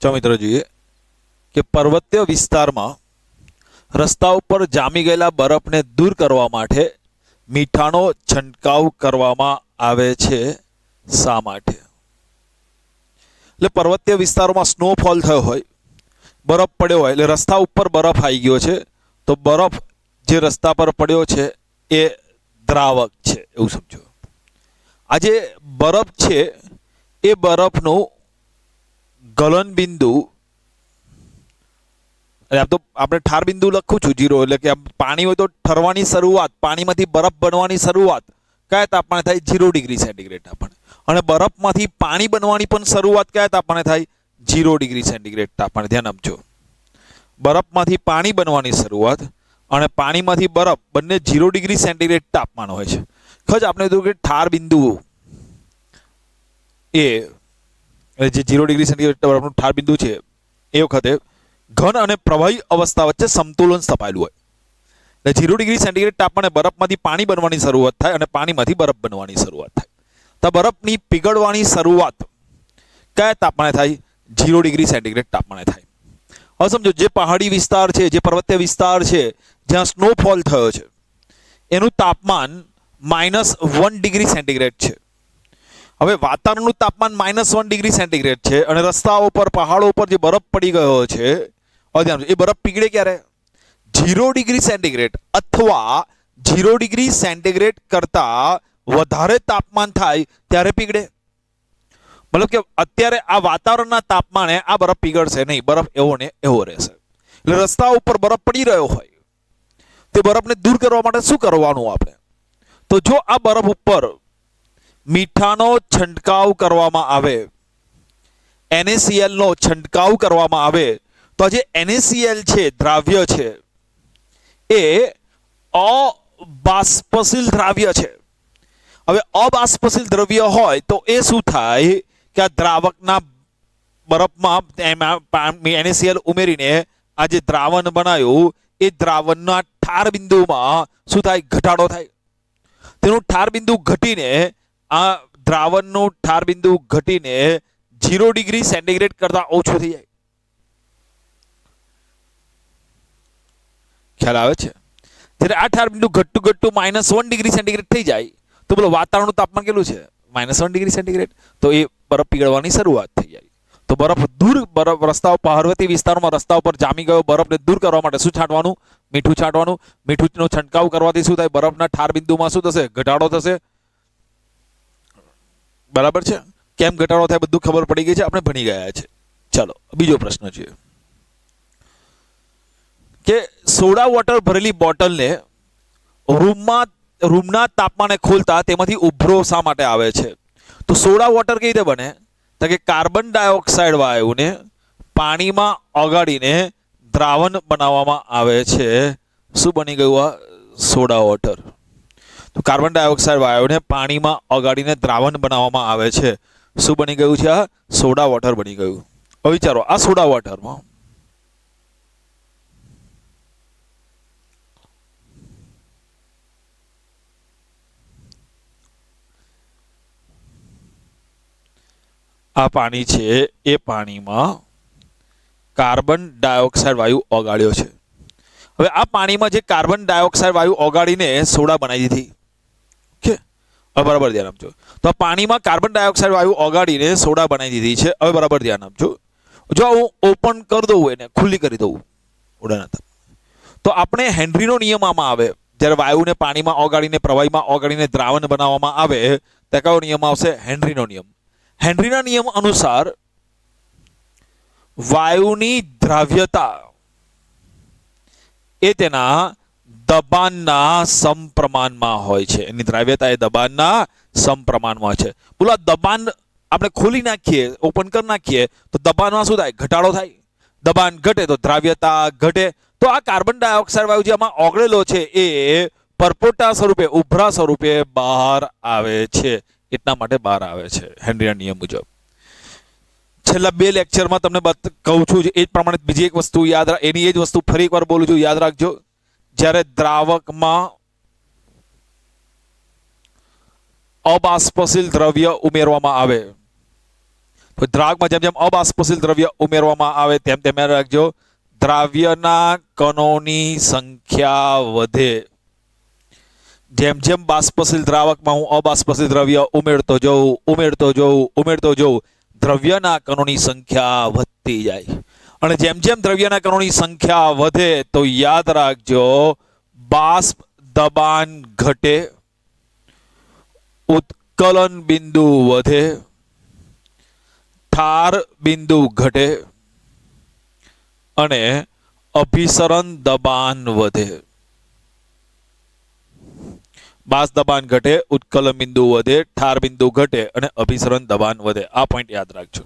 चलो मित्रों જોઈએ કે પર્વતીય વિસ્તારમાં રસ્તા ઉપર જામી ગયેલા બરફને દૂર કરવા માટે મીઠાનો છંટકાવ કરવામાં આવે છે શા માટે? એટલે પર્વતીય વિસ્તારોમાં સ્નોફોલ થયો હોય, બરફ પડ્યો હોય, એટલે રસ્તા ઉપર બરફ આવી ગયો છે, તો બરફ જે રસ્તા પર પડ્યો છે એ દ્રાવક છે એવું સમજો. આ જે બરફ છે એ બરફનું ગલન બિંદુ, આમ તો આપણે ઠાર બિંદુ લખું છું 0, એટલે કે પાણી હોય તો ઠરવાની શરૂઆત, પાણીમાંથી બરફ બનવાની શરૂઆત કયા તાપમાને થાય? 0 ડિગ્રી સેન્ટીગ્રેડ તાપમાને. અને બરફમાંથી પાણી બનવાની પણ શરૂઆત કયા તાપમાને થાય? 0 ડિગ્રી સેન્ટીગ્રેડ તાપમાને. ધ્યાન આપજો, બરફમાંથી પાણી બનવાની શરૂઆત અને પાણીમાંથી બરફ બંને 0 ડિગ્રી સેન્ટીગ્રેડ તાપમાન હોય છે. ખજ આપણે કીધું કે ઠાર બિંદુ એ જે 0 ડિગ્રી સેન્ટીગ્રેડ બરફનું ઠાર બિંદુ છે એ વખતે ઘન અને પ્રવાહી અવસ્થા વચ્ચે સમતુલન સ્થપાયેલું હોય. એટલે 0 ડિગ્રી સેન્ટીગ્રેડ તાપમાને બરફમાંથી પાણી બનવાની શરૂઆત થાય અને પાણીમાંથી બરફ બનવાની શરૂઆત થાય. તો બરફની પીગળવાની શરૂઆત કયા તાપમાને થાય? 0 ડિગ્રી સેન્ટીગ્રેડ તાપમાને થાય. હવે સમજો, જે પહાડી વિસ્તાર છે, જે પર્વતીય વિસ્તાર છે, જ્યાં સ્નોફોલ થયો છે, એનું તાપમાન -1 ડિગ્રી સેન્ટીગ્રેડ છે. હવે વાતાવરણનું તાપમાન -1 ડિગ્રી સેન્ટીગ્રેડ છે અને રસ્તાઓ પર, પહાડો પર જે બરફ પડી ગયો છે, એ બરફ પીગળે ક્યારે? 0 ડિગ્રી સેન્ટીગ્રેડ અથવા 0 ડિગ્રી સેન્ટીગ્રેડ કરતા વધારે તાપમાન થાય ત્યારે પીગળે. મતલબ કે અત્યારે આ વાતાવરણના તાપમાને આ બરફ પીગળશે નહીં, બરફ એવો ને એવો રહેશે. એટલે રસ્તા ઉપર બરફ પડી રહ્યો હોય, તે બરફને દૂર કરવા માટે શું કરવાનું આપણે? તો જો આ બરફ ઉપર મીઠાનો છંટકાવ કરવામાં આવે, NaCl નો છંટકાવ કરવામાં આવે, તો જે NaCl છે, દ્રાવ્ય છે, એ અબાષ્પશીલ દ્રાવ્ય છે. હવે અબાષ્પશીલ દ્રવ્ય હોય તો એ શું થાય કે આ દ્રાવકના બરફમાં NaCl ઉમેરીને આ જે દ્રાવણ બનાવ્યું એ દ્રાવણના ઠાર બિંદુમાં શું થાય? ઘટાડો થાય. તેનું ઠાર બિંદુ ઘટીને, આ દ્રાવણનું ઠાર બિંદુ ઘટીને 0 ડિગ્રી સેન્ટીગ્રેડ કરતા ઓછું થઈ જાય. ખ્યાલ આવે છે? જ્યારે આ ઠાર બિંદુ ઘટતું ઘટતું -1 ડિગ્રી સેન્ટીગ્રેડ થઈ જાય તો બોલો વાતાવરણનું તાપમાન કેટલું છે? -1 ડિગ્રી સેન્ટીગ્રેડ. તો એ બરફ પીગળવાની શરૂઆત થઈ જાય. તો બરફ દૂર, બરફ રસ્તાઓ, પર્વતીય વિસ્તારોમાં રસ્તા ઉપર જામી ગયો બરફને દૂર કરવા માટે શું છાંટવાનું? મીઠું છાંટવાનું. મીઠુંનો છંટકાવ કરવાથી શું થાય? બરફના ઠાર બિંદુમાં શું થશે? ઘટાડો થશે. બરાબર છે? કેમ ઘટાડો થાય બધું ખબર પડી ગઈ છે, આપણે ભણી ગયા છે. ચાલો બીજો પ્રશ્ન જોઈએ કે સોડા વોટર ભરેલી બોટલને રૂમના તાપમાને ખોલતા તેમાંથી ઉભરો શા માટે આવે છે? તો સોડા વોટર કઈ રીતે બને? તો કે કાર્બન ડાયોક્સાઇડ વાયુને પાણીમાં ઓગાળીને દ્રાવણ બનાવવામાં આવે છે. શું બની ગયું આ? Soda water. તો કાર્બન ડાયોક્સાઇડ વાયુને પાણીમાં ઓગાળીને દ્રાવણ બનાવવામાં આવે છે. શું બની ગયું છે? આ સોડા વોટર બની ગયું. હવે વિચારો, આ સોડા વોટરમાં આ પાણી છે, એ પાણીમાં કાર્બન ડાયોક્સાઇડ વાયુ ઓગાળ્યો છે. હવે આ પાણીમાં જે કાર્બન ડાયોક્સાઇડ વાયુ ઓગાળીને સોડા બનાવી દીધી. ઓકે, હવે બરાબર ધ્યાન આપજો. તો આ પાણીમાં કાર્બન ડાયોક્સાઇડ વાયુ ઓગાળીને સોડા બનાવી દીધી છે. હવે બરાબર ધ્યાન આપજો. જો હું ઓપન કરી દઉં, એને ખુલ્લી કરી દઉં ઓડાના, તો આપણે હેનરીનો નિયમ આમાં આવે. જ્યારે વાયુને પાણીમાં ઓગાળીને, પ્રવાહીમાં ઓગાળીને દ્રાવણ બનાવવામાં આવે ત્યાં કયો નિયમ આવશે? હેનરીનો નિયમ. હેનરીના નિયમ અનુસાર વાયુની દ્રાવ્યતા એ તેના દબાણના સમપ્રમાણમાં હોય છે. એની દ્રાવ્યતા એ દબાણના સમપ્રમાણમાં છે. બોલો, દબાણ આપણે ખોલી નાખીએ, ઓપન કરી નાખીએ તો દબાણમાં શું થાય? ઘટાડો થાય. દબાણ ઘટે તો દ્રાવ્યતા ઘટે. તો આ કાર્બન ડાયોક્સાઇડ વાયુ જે આમાં ઓગળેલો છે એ પરપોટા સ્વરૂપે, ઉભરા સ્વરૂપે બહાર આવે છે. એટલા માટે બહાર આવે છે હેનરીના નિયમ મુજબ. છેલ્લા 2 લેક્ચરમાં તમને કહું છું એ જ પ્રમાણે બીજી એક વસ્તુ યાદ રાખ, એની એ જ વસ્તુ ફરી એકવાર બોલું છું, યાદ રાખજો. જ્યારે દ્રાવકમાં અબાષ્પશીલ દ્રવ્ય ઉમેરવામાં આવે તો દ્રાવકમાં જેમ જેમ અબાષ્પશીલ દ્રવ્ય ઉમેરવામાં આવે તેમ તેમ યાદ રાખજો દ્રાવ્યના કણોની સંખ્યા વધે. જેમ જેમ બાષ્પશીલ દ્રાવકમાં હું અબાષ્પશીલ દ્રવ્ય ઉમેરતો જઉં દ્રવ્યના કણોની સંખ્યા વધતી જાય. અને જેમ જેમ દ્રવ્યના કણોની સંખ્યા વધે તો યાદ રાખજો બાષ્પ દબાણ ઘટે, ઉત્કલન બિંદુ વધે, ઠાર બિંદુ ઘટે અને અભિસરણ દબાણ વધે. બાષ્પ દબાણ ઘટે, ઉત્કલન બિંદુ વધે, ઠાર બિંદુ ઘટે અને અભિસરણ દબાણ વધે. આ પોઈન્ટ યાદ રાખજો.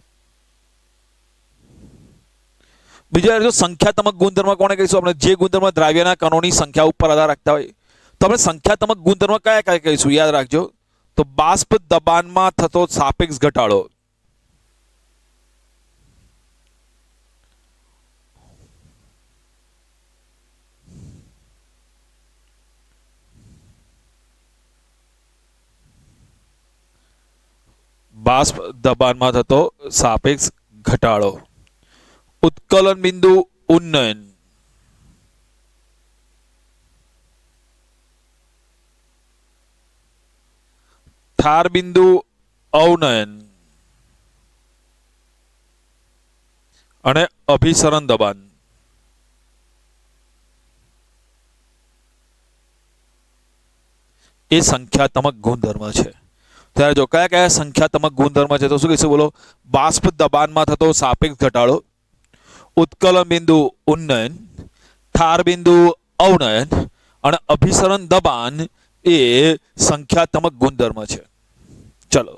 બીજો સંખ્યાત્મક ગુણધર્મ કોને કહીશું? આપણે જે ગુણધર્મ દ્રાવ્યના કણોની સંખ્યા ઉપર આધાર રાખતા હોય તો આપણે સંખ્યાત્મક ગુણધર્મ કયા કયા કહીશું? યાદ રાખજો તો બાષ્પ દબાણમાં થતો સાપેક્ષ ઘટાડો, બાષ્પ દબાણમાં થતો સાપેક્ષ ઘટાડો, ઉત્કલન બિંદુ ઉન્નયન, ઠાર બિંદુ અવનયન અને અભિસરણ દબાણ. એ સંખ્યાત્મક ગુણધર્મ છે. ત્યારે જો કયા કયા સંખ્યાત્મક ગુણધર્મ છે તો શું કહીશું? બોલો. બાષ્પ દબાણમાં થતો સાપેક્ષ ઘટાડો, ઉત્કલન બિંદુ ઉન્નયન, ઠાર બિંદુ અવનયન અને અભિસરણ દબાણ એ સંખ્યાત્મક ગુણધર્મ છે. ચલો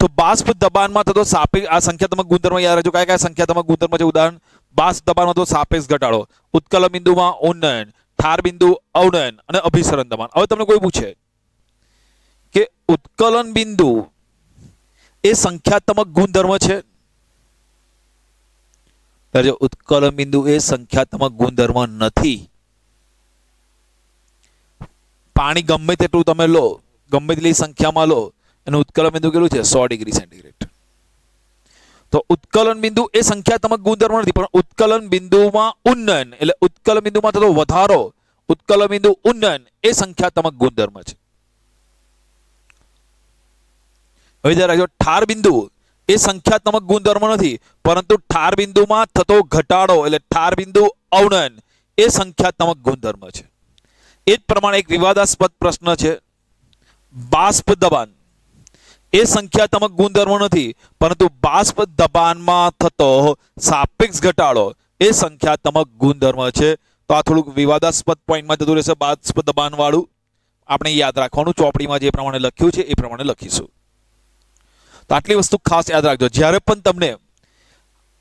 તો બાષ્પ દબાણમાં થતો સાપેક્ષ આ સંખ્યાત્મક ગુણધર્મ યાદ રાખજો. કયા કયા સંખ્યાત્મક ગુણધર્મ છે? ઉદાહરણ બાષ્પ દબાણમાં થતો સાપેક્ષ ઘટાડો, ઉત્કલન બિંદુમાં ઉન્નયન, ઠાર બિંદુ અવનયન અને અભિસરણ દબાણ. હવે તમને કોઈ પૂછે કે ઉત્કલન બિંદુ એ સંખ્યાત્મક ગુણધર્મ છે? ઉત્કલન બિંદુ એ સંખ્યાત્મક ગુણધર્મ નથી. પાણી ગમે તેટલું તમે લો, ગમે તેટલી સંખ્યામાં લો, એનું ઉત્કલન બિંદુ કેટલું છે? 100 ડિગ્રી સેન્ટીગ્રેડ. તો ઉત્કલન બિંદુ એ સંખ્યાત્મક ગુણધર્મ નથી, પણ ઉત્કલન બિંદુમાં ઉન્નયન એટલે ઉત્કલન બિંદુમાં થતો વધારો, ઉત્કલન બિંદુ ઉન્નયન એ સંખ્યાત્મક ગુણધર્મ છે. હવે ધ્યાન રાખજો ઠાર બિંદુ એ સંખ્યાત્મક ગુણધર્મ નથી, પરંતુ ઠાર બિંદુમાં થતો ઘટાડો એટલે ઠાર બિંદુ અવનયન એ સંખ્યાત્મક ગુણધર્મ છે. એ જ પ્રમાણે એક વિવાદાસ્પદ પ્રશ્ન છે. બાષ્પ દબાણ એ સંખ્યાત્મક ગુણધર્મ નથી, પરંતુ બાષ્પ દબાણમાં થતો સાપેક્ષ ઘટાડો એ સંખ્યાત્મક ગુણધર્મ છે. તો આ થોડુંક વિવાદાસ્પદ પોઈન્ટમાં જતું રહેશે. બાષ્પ દબાણ વાળું આપણે યાદ રાખવાનું, ચોપડીમાં જે પ્રમાણે લખ્યું છે એ પ્રમાણે લખીશું. તો આટલી વસ્તુ ખાસ યાદ રાખજો. જ્યારે પણ તમને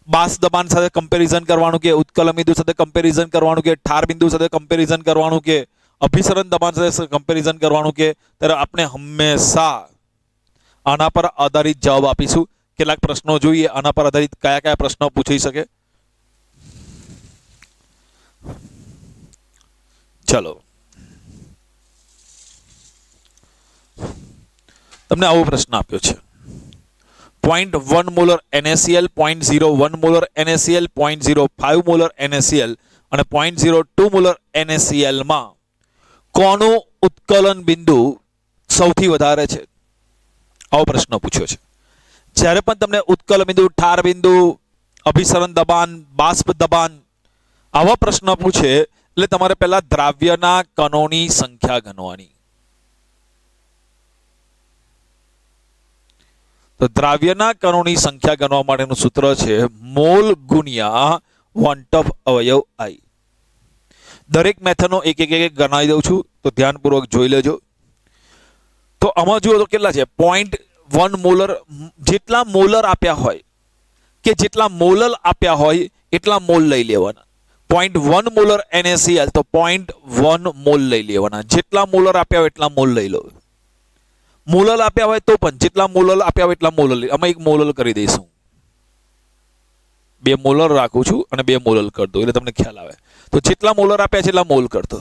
બાષ્પ દબાણ સાથે કમ્પેરિઝન કરવાનું કે ઉત્કલન બિંદુ સાથે કમ્પેરિઝન કરવાનું કે ઠાર બિંદુ સાથે કમ્પેરિઝન કરવાનું કે અભિસરણ દબાણ સાથે કમ્પેરિઝન કરવાનું કે ત્યારે આપણે હંમેશા આના પર આધારિત જવાબ આપીશું. કેટલાક પ્રશ્નો જોઈએ આના પર આધારિત કયા કયા પ્રશ્નો પૂછી શકે. ચલો તમને આવો પ્રશ્ન આપ્યો છે. 0.1 molar NaCl, 0.01 molar NaCl, 0.05 molar NaCl અને 0.02 મોલર NaCl માં કોનું ઉત્કલન બિંદુ સૌથી વધારે છે? આવો પ્રશ્ન પૂછ્યો છે. જ્યારે પણ તમને ઉત્કલન બિંદુ, ઠાર બિંદુ, અભિસરણ દબાણ, બાષ્પ દબાણ આવા પ્રશ્ન પૂછે એટલે તમારે પહેલા દ્રાવ્યના કણોની સંખ્યા ગણવાની. તો દ્રાવ્યના કણોની સંખ્યા ગણવા માટેનું સૂત્ર છે મોલ ગુણ્યા વોન્ટ અવયવ I. દરેક મેથડનો એક એક ગણાવી દઉં છું તો ધ્યાનપૂર્વક જોઈ લેજો. તો આમાં જુઓ તો કેટલા છે? 0.1 મોલર. જેટલા મોલર આપ્યા હોય કે જેટલા મોલર આપ્યા હોય એટલા મોલ લઈ લેવાના. 0.1 મોલર NaCl તો 0.1 મોલ લઈ લેવાના. જેટલા મોલર આપ્યા હોય એટલા મોલ લઈ લો. મોલર આપ્યા હોય તો પણ જેટલા મોલર આપ્યા હોય એટલા મોલર લઈ. અમે એક મોલર કરી દઈશું. 2 મોલર રાખું છું અને 2 મોલર કરી દો એટલે તમને ખ્યાલ આવે. તો જેટલા મોલર આપ્યા છે એટલા મોલ કરતો.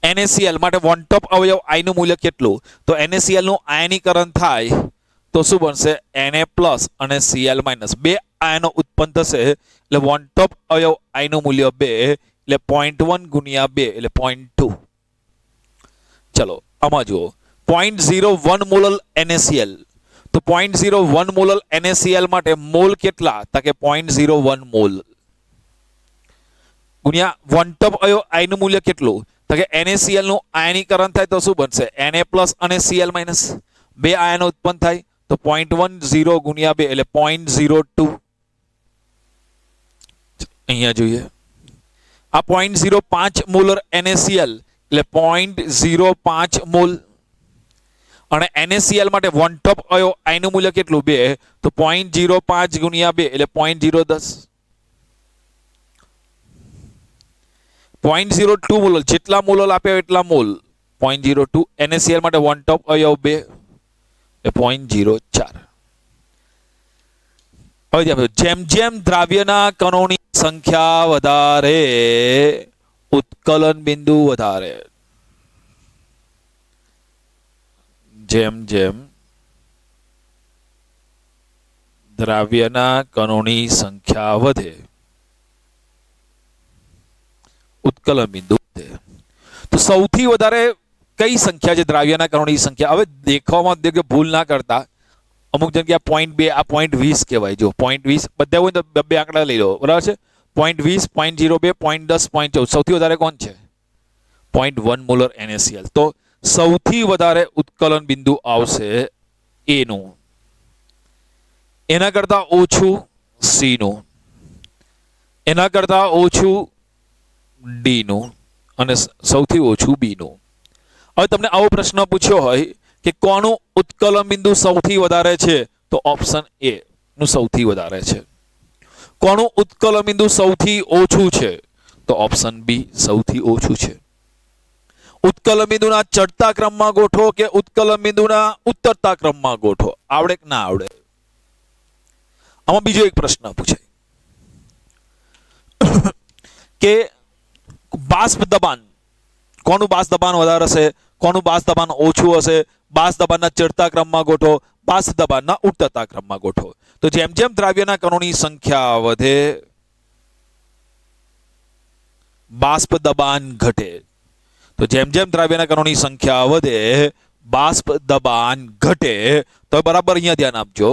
NaCl માટે વોન્ટ ઓફ અવયવ I નું મૂલ્ય કેટલું? તો NaCl નું આયનીકરણ થાય તો તો શું બનશે Na+ અને Cl- બે આયનો ઉત્પન્ન થશે એટલે વન ટોપ અવયવ I નું મૂલ્ય 2 એટલે 0.1 ગુણ્યા 2 એટલે 0.2. ચલો આમાં જુઓ 0.01 મોલલ NaCl, તો 0.01 મોલલ NaCl માટે મોલ કેટલા તો કે 0.01 મોલ ગુણ્યા વન ટોપ અવયવ I નું મૂલ્ય કેટલું તો કે NaCl નું આયનીકરણ થાય તો શું બનશે Na+ અને Cl-, બે આયનો ઉત્પન્ન થાય તો 0.10 ગુણ્યા 2 એટલે 0.02. અહીંયા જોઈએ આ 0.05 મોલર NaCl એટલે 0.05 મોલ અને NaCl માટે વન ટોપ અવયવ I નું મૂલ્ય કેટલું 2 તો 0.05 ગુણ્યા 2 એટલે 0.010. 0.02 મોલ જેટલા મોલ આપ્યા એટલા મોલ 0.02. NaCl માટે વન ટોપ અવયવ 2 એ 0.04. હવે જેમ જેમ દ્રાવ્યના કણોની સંખ્યા વધારે ઉત્કલન બિંદુ વધારે, જેમ જેમ દ્રાવ્યના કણોની સંખ્યા વધે ઉત્કલન બિંદુ વધે. તો સૌથી વધારે કઈ સંખ્યા છે દ્રાવ્યના કણોની સંખ્યા? હવે દેખાવામાં ભૂલ ના કરતા, અમુક જગ્યા 0.2 આ 0.20 કહેવાય. જો 0.20 બધા હોય તો બે આંકડા લઈ લો, બરાબર છે. 0.20, 0.02, 0.10, 0.14 સૌથી વધારે કોણ છે? 0.1 મોલર NaCl. તો સૌથી વધારે ઉત્કલન બિંદુ આવશે A નું, એના કરતા ઓછું C નું, એના કરતા ઓછું D નું અને સૌથી ઓછું B નું. હવે તમને આવો પ્રશ્ન પૂછ્યો હોય કે કોનું ઉત્કલન બિંદુ સૌથી વધારે છે તો ઓપ્શન A નું સૌથી વધારે છે. કોનું ઉત્કલન બિંદુ સૌથી ઓછું છે તો ઓપ્શન B સૌથી ઓછું છે. ઉત્કલન બિંદુના ચડતા ક્રમમાં ગોઠવો કે ઉત્કલન બિંદુના ઉતરતા ક્રમમાં ગોઠવો, આવડે કે ના આવડે? આમાં બીજો એક પ્રશ્ન પૂછાય કે બાષ્પ દબાણ, કોનું બાષ્પ દબાણ વધારે હશે, કોનું બાષ્પ દબાણ ઓછું હશે? બાષ્પ દબાણના ચડતા ક્રમમાં ગોઠવો, બાષ્પ દબાણના ઉતરતા ક્રમમાં ગોઠવો. તો જેમ જેમ દ્રાવ્યના કણોની સંખ્યા વધે બાષ્પ દબાણ ઘટે. તો જેમ જેમ દ્રાવ્યના કણોની સંખ્યા વધે બાષ્પ દબાણ ઘટે. તો બરાબર અહીંયા ધ્યાન આપજો.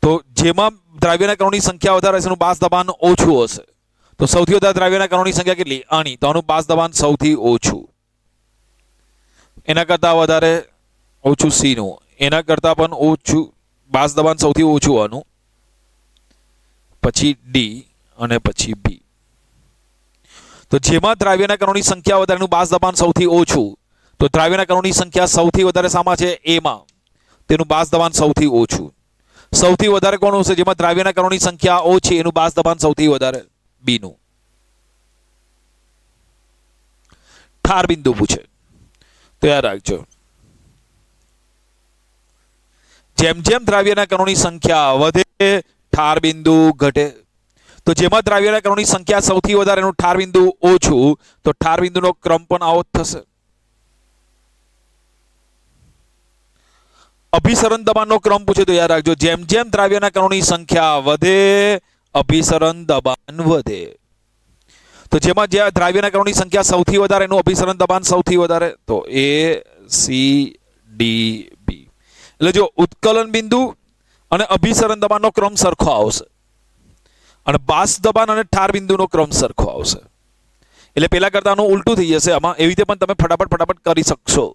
તો જેમાં દ્રાવ્યના કણોની સંખ્યા વધારે હશે એનું બાષ્પ દબાણ ઓછું હશે. તો સૌથી વધારે દ્રાવ્યના કણોની સંખ્યા કેટલી? આની, તો આનું બાષ્પ દબાણ સૌથી ઓછું. એના કરતા વધારે ઓછું C નું, એના કરતા પણ ઓછું બાષ્પ દબાણ સૌથી ઓછું આનું, પછી D અને પછી B. તો જેમાં દ્રાવ્યના કણોની સંખ્યા વધારે એનું બાષ્પ દબાણ સૌથી ઓછું. તો દ્રાવ્યના કણોની સંખ્યા સૌથી વધારે શામાં છે? A માં, તેનું બાષ્પ દબાણ સૌથી ઓછું. સૌથી વધારે કોણ હશે? જેમાં દ્રાવ્યના કણોની સંખ્યા ઓછી એનું બાષ્પ દબાણ સૌથી વધારે B નું. ઠાર બિંદુ પૂછે તો યાદ રાખજો, જેમ જેમ દ્રાવ્યના કણોની સંખ્યા વધે ઠાર બિંદુ ઘટે. તો જેમાં દ્રાવ્યના કણોની સંખ્યા સૌથી વધારે એનું ઠાર બિંદુ ઓછું, તો ઠાર બિંદુનો ક્રમ પણ આવો જ થશે. અભિસરણ દબાણનો ક્રમ પૂછે તો યાદ રાખજો, જેમ જેમ દ્રાવ્યના કણોની સંખ્યા વધે અભિસરણ દબાણ વધે. તો જેમાં જ્યાં દ્રાવ્યના કણોની સંખ્યા સૌથી વધારે એનું અભિસરણ દબાણ સૌથી વધારે, તો A, C, D, B. એટલે જો ઉત્કલન બિંદુ અને અભિસરણ દબાણનો ક્રમ સરખો આવશે અને બાષ્પ દબાણ અને ઠાર બિંદુનો ક્રમ સરખો આવશે. એટલે પેલા કરતાનું ઉલટું થઈ જશે આમાં. એવી રીતે પણ તમે ફટાફટ કરી શકશો.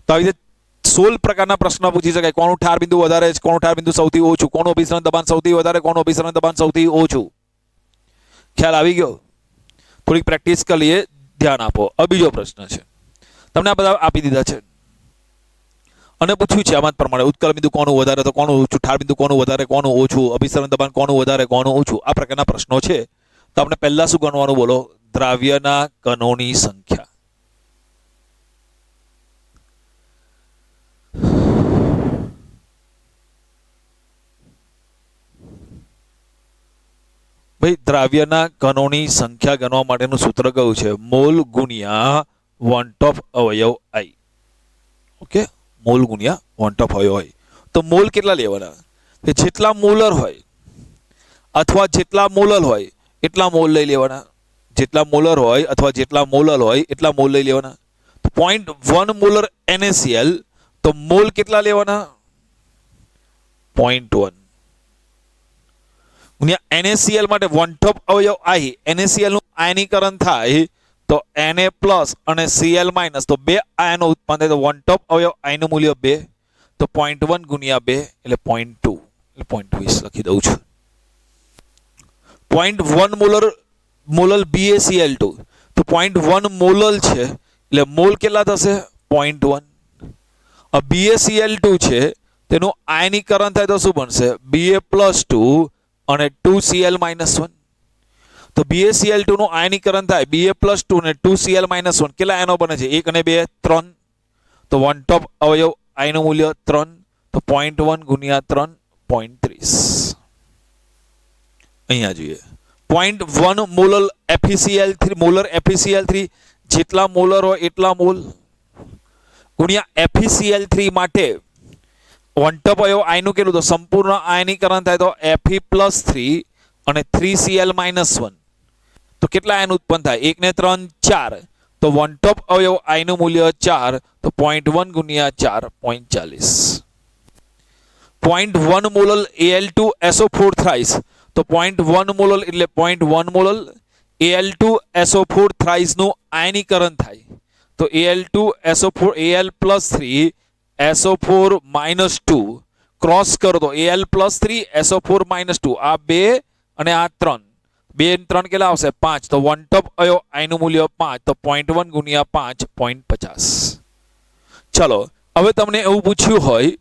તો આવી રીતે 16 પ્રકારના પ્રશ્ન પૂછી શકાય. કોનું ઠાર બિંદુ વધારે છે, કોનું ઠાર બિંદુ સૌથી ઓછું, કોનું અભિસરણ દબાણ સૌથી વધારે, કોનું અભિસરણ દબાણ સૌથી ઓછું. ખ્યાલ આવી ગયો? થોડીક પ્રેક્ટિસ કરી લઈએ, ધ્યાન આપો. હવે બીજો પ્રશ્ન છે, તમને આ બધા આપી દીધા છે અને પૂછ્યું છે આમાં પ્રમાણે ઉત્કલન બિંદુ કોનું વધારે તો કોનું ઓછું, ઠાર બિંદુ કોનું વધારે કોનું ઓછું, અભિસરણ દબાણ કોનું વધારે કોનું ઓછું, આ પ્રકારના પ્રશ્નો છે. તો આપણે પહેલા શું ગણવાનું બોલો? દ્રાવ્યના કણોની સંખ્યા. ભાઈ દ્રાવ્યના કણોની સંખ્યા ગણવા માટેનું સૂત્ર કયું છે? મોલ ગુણ્યા વન ટોપ અવયવ I. ઓકે, મોલ ગુણ્યા વન ટોપ અવયવ I. તો મોલ કેટલા લેવાના? કે જેટલા મોલર હોય અથવા જેટલા મોલર હોય એટલા મોલ લઈ લેવાના. જેટલા મોલર હોય અથવા જેટલા મોલર હોય એટલા મોલ લઈ લેવાના. તો 0.1 મોલર NaCl, તો મોલ કેટલા લેવાના? 0.1 ગુણ્યા NaCl માટે વન ટોપ અવયવ I, NaCl નું આયનીકરણ થાય તો Na પ્લસ અને Cl માઇનસ, તો બે આયનો ઉત્પન્ન થાય તો વન ટોપ અવયવ I નું મૂલ્ય 2, તો 0.1 ગુણ્યા 2 એટલે 0.2 એટલે 0.20 લખી દઉં છું. 0.1 મોલર BaCl2, તો 0.1 મોલર છે એટલે મોલ કેટલા થશે? 0.1. BaCl2 છે તેનું આયનીકરણ થાય તો શું બનશે? Ba+2 અને 2Cl-1. તો BaCl2 નું આયનીકરણ થાય Ba+2 અને 2Cl-1, કેટલા આયનો બને છે? 1 અને 2 3, તો વન ટોપ અવયવ I નું મૂલ્ય 3, તો 0.1 ગુણ્યા 3 0.30. અહીંયા જોઈએ 0.1 મોલર FeCl3 જેટલા મોલર હોય એટલા મોલ ગુણ્યા FeCl3 માટે વન ટોપ અવયવ I નું કેટલું? તો સંપૂર્ણ આયનીકરણ થાય તો Fe+3 અને 3Cl-1, તો કેટલા આયન ઉત્પન્ન થાય? 1 ને 3 4, તો વન ટોપ અવયવ I નું મૂલ્ય 4, તો 0.1 ગુણ્યા 4 0.40. 0.1 મોલર Al2SO4 થ્રાઇસ, તો 0.1 મોલર એટલે 0.1 મોલર Al2SO4 થ્રાઇસ નું આયનીકરણ થાય તો Al2SO4 Al+3 SO4 -2 ક્રોસ કરો તો Al+3 SO4 -2, આ 2 અને આ 3, 2 અને 3 કેટલા આવશે? 5, તો વન ટોપ અવયવ I નું મૂલ્ય 5, તો 0.1 ગુણ્યા 5 0.50. ચલો હવે તમને એવું પૂછ્યું હોય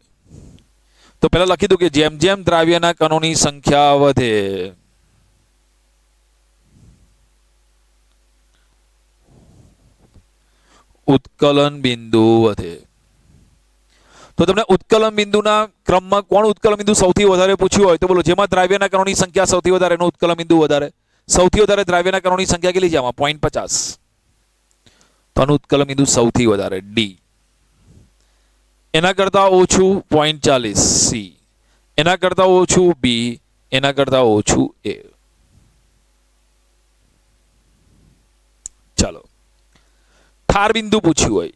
તો પહેલા લખી દઉં કે જેમ જેમ દ્રાવ્યના કણોની સંખ્યા વધે ઉત્કલન બિંદુ વધે. તો તમને ઉત્કલન બિંદુના ક્રમમાં કોણ ઉત્કલન બિંદુ સૌથી વધારે પૂછ્યું હોય તો બોલો જેમાં દ્રાવ્યના કણોની સંખ્યા સૌથી વધારે એનું ઉત્કલન બિંદુ વધારે. સૌથી વધારે દ્રાવ્યના કણોની સંખ્યા કેટલી છે આમાં? 0.50. તો આનું ઉત્કલન બિંદુ સૌથી વધારે D. એના કરતા ઓછું 0.40 C, એના કરતા ઓછું B, એના કરતા ઓછું A. ચાલો ઠાર બિંદુ પૂછ્યું હોય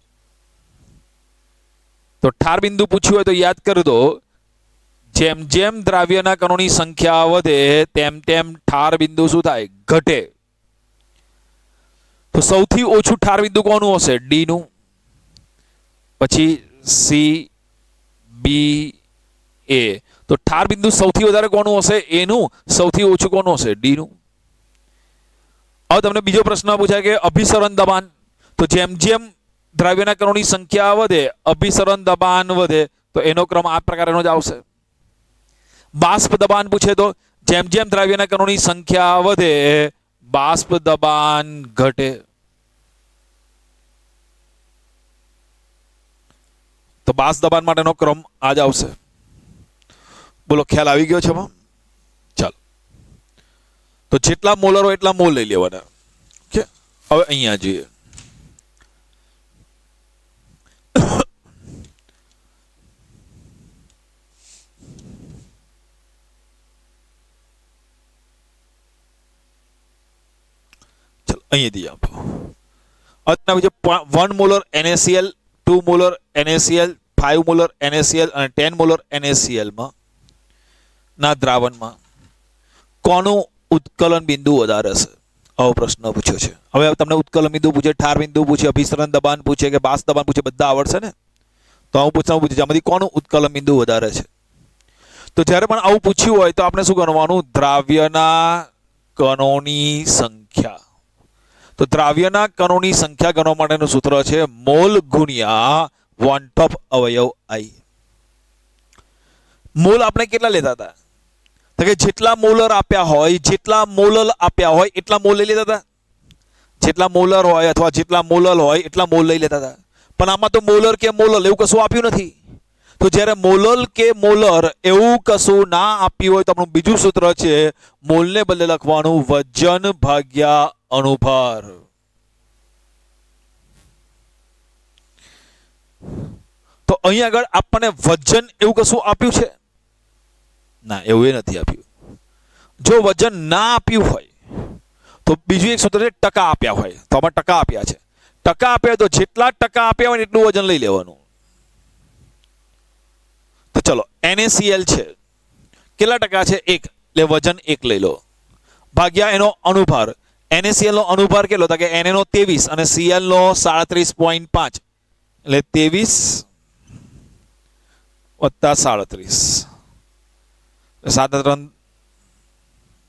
તો ઠાર બિંદુ પૂછ્યું હોય તો યાદ કરી દો જેમ જેમ દ્રાવ્યના કણોની સંખ્યા વધે તેમ તેમ ઠાર બિંદુ શું થાય? ઘટે. તો સૌથી ઓછું ઠાર બિંદુ કોનું હશે? D નું, પછી C, B, A. તો ઠાર બિંદુ સૌથી વધારે કોનું હશે? A નું. સૌથી ઓછું કોનું હશે? D નું. હવે તમને બીજો પ્રશ્ન પૂછાય કે અભિસરણ દબાણ, તો જેમ જેમ દ્રાવ્યના કણોની સંખ્યા વધે અભિસરણ દબાણ વધે તો એનો ક્રમ આ પ્રકારનો જ આવશે. બાષ્પ દબાણ પૂછે તો જેમ જેમ દ્રાવ્યના કણોની સંખ્યા વધે બાષ્પ દબાણ ઘટે. તો બાષ્પ દબાણ માટેનો ક્રમ આ જ આવશે. બોલો ખ્યાલ આવી ગયો છે? ચાલો તો જેટલા મોલર હોય એટલા મોલ લઈ લેવાના. ઓકે હવે અહીંયા જોઈએ અહીંયાથી આપો 1 molar NaCl, 2 molar NaCl, 5 molar NaCl અને 10 મોલર NaCl માં ના દ્રાવણમાં કોનું ઉત્કલન બિંદુ વધારે હશે? આવો પ્રશ્ન પૂછ્યો છે. હવે તમને ઉત્કલન બિંદુ પૂછે, ઠાર બિંદુ પૂછે, અભિસરણ દબાણ પૂછે કે બાષ્પ દબાણ પૂછે, બધા આવડશે ને? તો આવું પૂછવું પૂછે આમાંથી કોનું ઉત્કલન બિંદુ વધારે છે? તો જ્યારે પણ આવું પૂછ્યું હોય તો આપણે શું કરવાનું? દ્રાવ્યના કણોની સંખ્યા. તો દ્રાવ્યના કણોની સંખ્યા ગણવા માટેનું સૂત્ર છે મોલ ગુણ્યા વન ટોપ અવયવ I. મોલ આપણે કેટલા લેતા હતા? તો કે જેટલા મોલર આપ્યા હોય એટલા મોલ લઈ લેતા હતા. જેટલા મોલર હોય અથવા જેટલા મોલર હોય એટલા મોલ લઈ લેતા હતા. પણ આમાં તો મોલર કે મોલર એવું કશું આપ્યું નથી. તો જ્યારે મોલર કે મોલર એવું કશું ના આપ્યું હોય તો આપણું બીજું સૂત્ર છે મોલને બદલે લખવાનું વજન ભાગ્યા અણુભાર. તો તો અહીં આગળ આપણને વજન એવું કશું આપ્યું છે? ના, એવું એ નથી આપ્યું. જો વજન ના આપ્યું હોય તો બીજું એક સૂત્ર છે ટકા આપ્યા હોય. તો આમાં ટકા આપ્યા છે. ટકા આપ્યા તો જેટલા ટકા આપ્યા હોય એટલું વજન લઈ લેવાનું. તો ચલો NaCl છે, કેટલા ટકા છે? 1, એટલે વજન 1 લઈ લો, ભાગ્યા એનો અનુભાર. NaCl નો અનુભાર કેટલો? તો કે Na નો 23 અને Cl નો 37.5, એટલે 23 વત્તા 37, 7 ને 3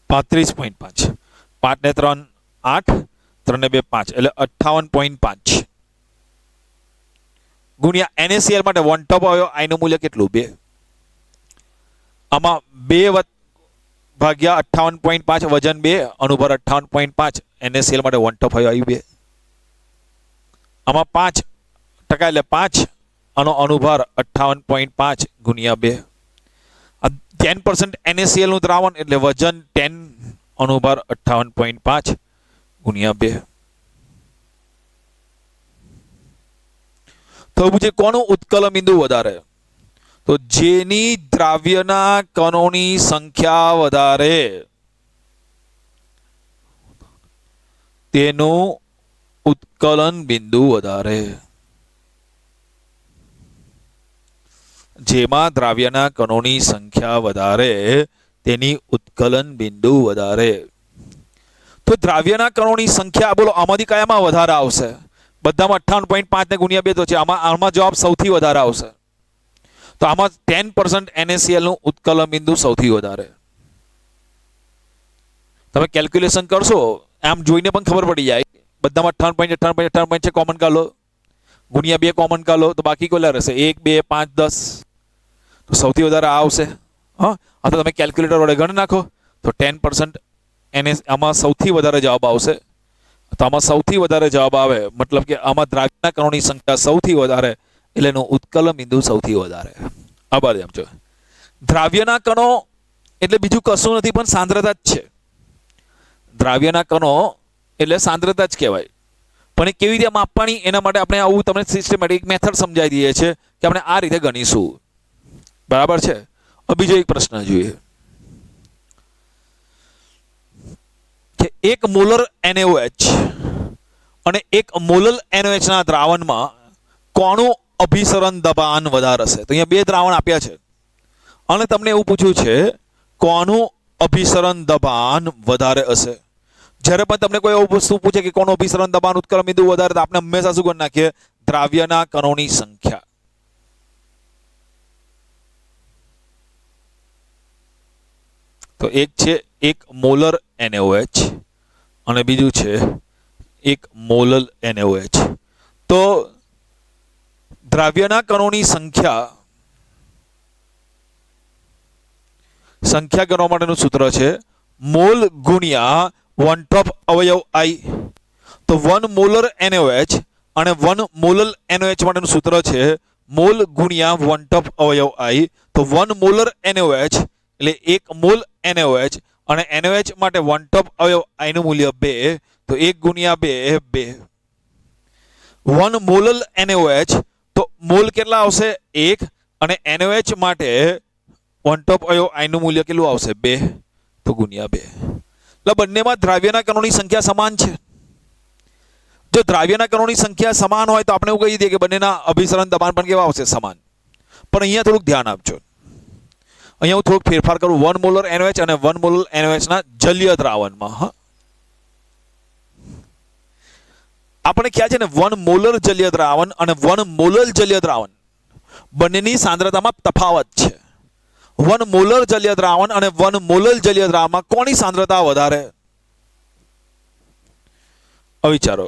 35.5, 5 ને 3 8, 3 ને 2 5, એટલે 58.5 ગુણ્યા NaCl માટે વન ટોપ આવ્યો. I નું મૂલ્ય કેટલું? 2. આમાં 2 ભાગ્યા 58.5, વજન 2, અનુભાર 58.5, NaCl માટે વન ટોપ આવ્યું 2. આમાં 5 ટકા એટલે 5, આનો અનુભાર 58.5 ગુણ્યા 2. 10% NaCl નું દ્રાવણ એટલે વજન 10, અનુભાર 58.5 ગુણ્યા 2. તો પૂછે કોનું ઉત્કલન બિંદુ વધારે? તો જેની દ્રાવ્યના કણોની સંખ્યા વધારે તેનું ઉત્કલન બિંદુ વધારે. જેમાં દ્રાવ્યના કણોની સંખ્યા વધારે તેની ઉત્કલન બિંદુ વધારે. તો દ્રાવ્યના કણોની સંખ્યા બોલો આમાંથી કયામાં વધારે આવશે? બધામાં 58.5 ને ગુણ્યા 2 તો છે. આમાં જવાબ સૌથી વધારે આવશે. તો આમાં 10% NaCl નું ઉત્કલન બિંદુ સૌથી વધારે. તમે કેલ્ક્યુલેશન કરશો આમ જોઈને પણ ખબર પડી જાય. બધામાં 58.58 છે, કોમન કાઢો, ગુણ્યા 2 કોમન કાઢો, તો બાકી કેટલા રહેશે? 1 2 5 10. તો સૌથી વધારે આ આવશે. હા, આ તો તમે કેલ્ક્યુલેટર વડે ગણી નાખો તો 10% આમાં સૌથી વધારે જવાબ આવશે. તો આમાં સૌથી વધારે જવાબ આવે મતલબ કે આમાં દ્રાવ્યના કણોની સંખ્યા સૌથી વધારે એટલે એનું ઉત્કલન બિંદુ સૌથી વધારે. આભાર સમજો. દ્રાવ્યના કણો એટલે બીજું કશું નથી પણ સાંદ્રતા જ છે. દ્રાવ્યના કણો એટલે સાંદ્રતા જ કહેવાય. પણ એ કેવી રીતે માપવાની એના માટે આપણે આવું તમને સિસ્ટમેટિક મેથડ સમજાવી દઈએ છીએ કે આપણે આ રીતે ગણીશું. બરાબર છે. બીજો એક પ્રશ્ન જોઈએ કે 1 મોલર NaOH અને 1 મોલર NaOH ના દ્રાવણમાં કોનું અભિસરણ દબાણ વધારે હશે? તો અહીંયા 2 દ્રાવણ આપ્યા છે અને તમને એવું પૂછ્યું છે કોનું અભિસરણ દબાણ વધારે હશે. જ્યારે પણ તમને કોઈ એવું વસ્તુ પૂછે કે કોનું અભિસરણ દબાણ ઉત્કલન બિંદુ વધારે, તો આપણે હંમેશા શું કરી નાખીએ? દ્રાવ્યના કણોની સંખ્યા. તો એક છે 1 મોલર NaOH અને બીજું છે 1 મોલર NaOH. તો દ્રાવ્યના કણોની સંખ્યા કરવા માટેનું સૂત્ર છે મોલ ગુણ્યા વન ટોપ અવયવ I. તો 1 મોલર NaOH અને 1 મોલર NaOH માટેનું સૂત્ર છે મોલ ગુણ્યા વન ટોપ અવયવ I. તો 1 મોલર NaOH એટલે 1 મોલ NaOH અને NaOH માટે વન ટોપ અવયવ I નું મૂલ્ય 2. તો 1 ગુણ્યા 2 2. 1 મોલર NaOH તો મોલ કેટલા આવશે? 1 અને NaOH માટે વન ટોપ અવયવ I નું મૂલ્ય કેટલું આવશે? 2. તો ગુણ્યા 2. એટલે બંનેમાં દ્રાવ્યના કણોની સંખ્યા સમાન છે. જો દ્રાવ્યના કણોની સંખ્યા સમાન હોય તો આપણે એવું કહી દઈએ કે બંનેના અભિસરણ દબાણ પણ કેવા આવશે? સમાન. પણ અહીંયા થોડુંક ધ્યાન આપજો. અહીંયા હું થોડુંક ફેરફાર કરું. 1 મોલર NaOH અને 1 મોલર NaOH ના જલીય દ્રાવણમાં. હા, આપણે ખ્યાલ છે ને 1 મોલર જલીય દ્રાવણ અને 1 મોલર જલીય દ્રાવણ બંનેની સાંદ્રતામાં તફાવત છે. 1 મોલર જલીય દ્રાવણ અને 1 મોલર જલીય દ્રાવણમાં કોની સાંદ્રતા વધારે? વિચારો.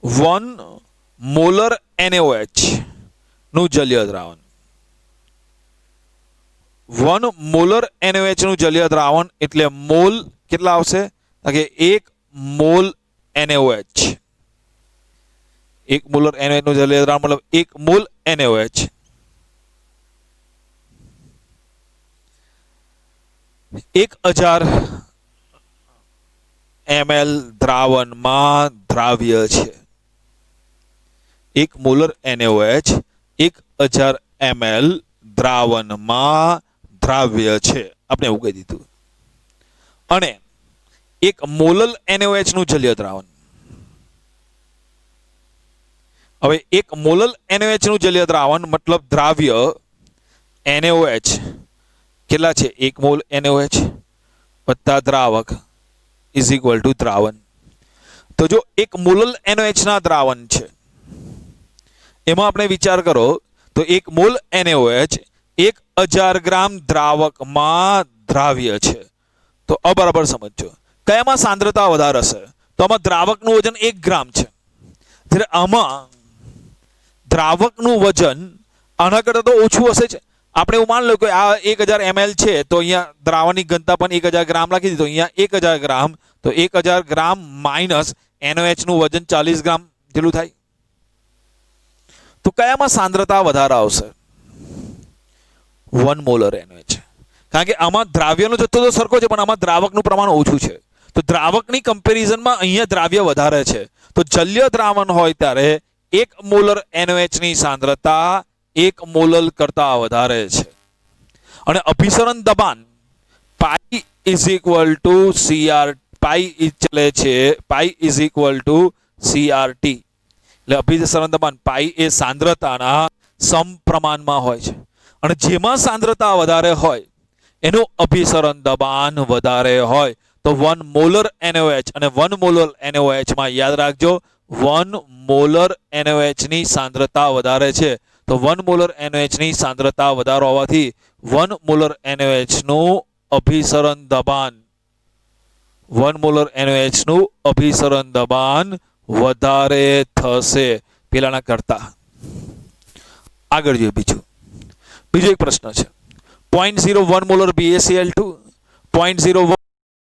1 મોલર NaOH નું જલીય દ્રાવણ, 1 મોલર NaOH નું જલીય દ્રાવણ એટલે મોલ કેટલા આવશે? કે 1 મોલ NaOH. 1 મોલર NaOH નું જલીય દ્રાવણ મતલબ 1 મોલ NaOH. 1000 ml દ્રાવણમાં દ્રાવ્ય છે. 1 મોલર NaOH 1000 ml દ્રાવણમાં દ્રાવ્ય છે, આપણે એવું કહી દીધું. અને 1 મોલલ NaOH નું જલીય દ્રાવણ. હવે 1 મોલલ NaOH નું જલીય દ્રાવણ મતલબ દ્રાવ્ય NaOH કેટલા છે? 1 મોલ NaOH વત્તા દ્રાવક ઇઝ ઇક્વલ ટુ દ્રાવણ. તો જો 1 મોલલ NaOH ના દ્રાવણ છે એમાં આપણે વિચાર કરો તો 1 મોલ NaOH 1000 ગ્રામ દ્રાવકમાં દ્રાવ્ય છે. તો બરાબર સમજો કયામાં સાંદ્રતા વધારે હશે? તો આમાં દ્રાવકનું વજન 1 ગ્રામ છે, જ્યારે આમાં દ્રાવકનું વજન આના કરતાં તો ઓછું હશે જ. આપણે એવું માન લો કે આ 1000 ml છે તો અહીંયા દ્રાવણની ઘનતા પણ 1000 ગ્રામ લખી દીધો. અહીંયા 1000 ગ્રામ તો 1000 ગ્રામ માઇનસ NaOH નું વજન 40 ગ્રામ જેટલું થાય. તો કયામાં સાંદ્રતા વધારે આવશે? 1 મોલર NaOH. કારણ કે આમાં દ્રાવ્યનો જથ્થો તો સરખો છે પણ આમાં દ્રાવકનું પ્રમાણ ઓછું છે. તો દ્રાવકની કમ્પેરિઝનમાં અહીંયા દ્રાવ્ય વધારે છે. તો જલ્ય દ્રાવણ હોય ત્યારે 1 મોલર NaOH ની સાંદ્રતા 1 મોલલ કરતા વધારે છે. અને અભિસરણ દબાણ પાઈ ઇઝ ઇક્વલ ટુ CR પાઈ ચલે છે પાઈ ઇઝ ઇક્વલ ટુ CRT. એટલે અભિસરણ દબાણ પાઈ એ સાંદ્રતાના સમપ્રમાણમાં હોય છે. અને જેમાં સાંદ્રતા વધારે હોય એનું અભિસરણ દબાણ વધારે હોય. તો 1 મોલર NaOH અને 1 મોલર NaOH માં યાદ રાખજો 1 મોલર NaOH ની સાંદ્રતા વધારે છે. તો 1 મોલર NaOH ની સાંદ્રતા વધારો હોવાથી 1 મોલર NaOH નું અભિસરણ દબાણ 1 મોલર NaOH નું અભિસરણ દબાણ વધારે થશે પેલાના કરતા. આગળ જોઈએ બીજો એક પ્રશ્ન છે 0.01 મોલર BaCl2 0.01